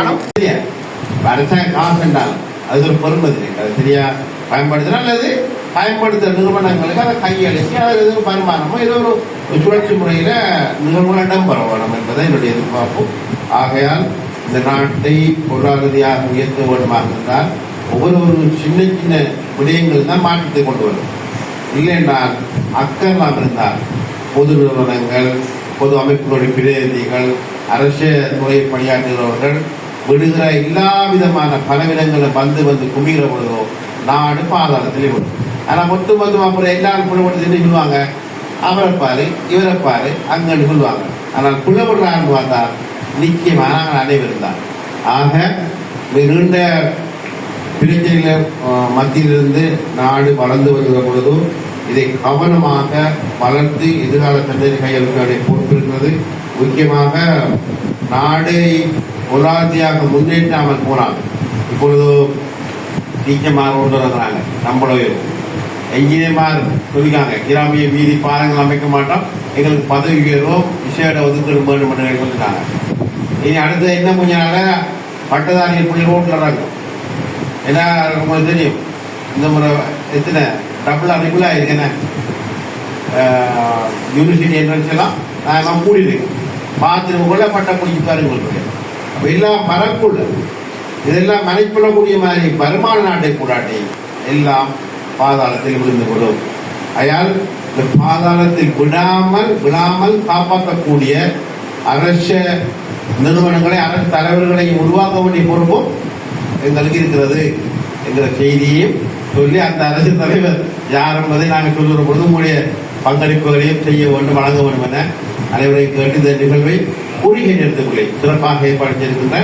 பணம் அரசாங்க காசு என்றாலும் அது ஒரு பெருமதி இருக்கு. அது சரியா பயன்படுத்தினா அல்லது பயன்படுத்துகிற நிறுவனங்களுக்கு அதை கையளிச்சு அது எதுவும் வருமானமோ ஏதோ ஒரு சுழற்சி முறையில் நிறுவனம் பெற வேணும் என்பதை என்னுடைய எதிர்பார்ப்பு. ஆகையால் இந்த நாட்டை பொருளாதார உயர்த்த வேண்டுமாக இருந்தால் ஒவ்வொரு சின்ன சின்ன விடயங்கள் தான் மாற்றத்தை கொண்டு வரும். இல்லை என்றால் அக்கறையாக இருந்தால் பொது நிறுவனங்கள், பொது அமைப்புகளுடைய பிரதிநிதிகள், அரசு துறையை பணியாற்றுகிறவர்கள் விடுகிற எல்லா விதமான பலவிடங்களும் வந்து குமிகிற பொழுதோ நாடு பாதாளத்திலே விடும். ஆனால் மொத்தமாக அப்புறம் எல்லாரும் புலப்படுத்தி சொல்லுவாங்க, அவரை பாரு இவரை பாரு அங்கன்னு சொல்லுவாங்க. ஆனால் புலப்படுறான்னு பார்த்தா நிச்சயமாக நாங்கள் அனைவரும் தான். ஆக நீண்ட பிரச்சனைகள் மத்தியிலிருந்து நாடு வளர்ந்து வருகிற பொழுதும் இதை கவனமாக வளர்த்து எதிர்கால சந்ததி கையெழுத்து பொறுப்பு இருக்கிறது. முக்கியமாக நாடை பொருளாதார முன்னேற்றாமல் போனாங்க. இப்பொழுது டீச்சர்மார் கொண்டு வருகிறாங்க, நம்மளுடைய என்ஜினியர்மார் சொல்லிக்காங்க கிராமிய வீதி பாலங்கள் அமைக்க மாட்டோம், எங்களுக்கு பதவி உயர்வோ விசேட ஒதுக்கீடு வேண்டும் என்று சொல்லிட்டாங்க. இனி அடுத்த என்ன கொஞ்ச நாள் பட்டதாரிகள் புள்ளி ரோட்டில் இறங்கும். ஏன்னா உங்களுக்கு தெரியும் இந்த முறை எத்தனை டபுளாக ரெகுலாக இருக்குன்னு யூனிவர்சிட்டி என்ட்ரன்ஸ் எல்லாம் நான் கூடியிருக்கு பார்த்து கூட பட்டம் பிடிச்சி பாருங்க. அப்போ எல்லாம் பரப்புள்ள இதெல்லாம் மேனேஜ் பண்ணக்கூடிய மாதிரி வருமான நாட்டை கூடாட்டி எல்லாம் பாதாளத்தில் விழுந்து கொள்ளும். அயால் இந்த பாதாளத்தில் விழாமல் காப்பாற்றக்கூடிய அரசு நிறுவனங்களை அரசு தலைவர்களை உருவாக்க வேண்டிய பொறுப்பும் எங்களுக்கு இருக்கிறது என்கிற செய்தியையும் சொல்லி அந்த அரசு தலைவர் யார் என்பதை நாங்கள் சொல்லுகிற பொழுது உங்களுடைய பங்களிப்புகளையும் செய்ய வேண்டும், வழங்க வேண்டும் என அனைவரையும் கேட்டு இந்த நிகழ்வை குறுகிய நேரத்துக்குள்ளே சிறப்பாக ஏற்பாடு செய்திருக்கின்ற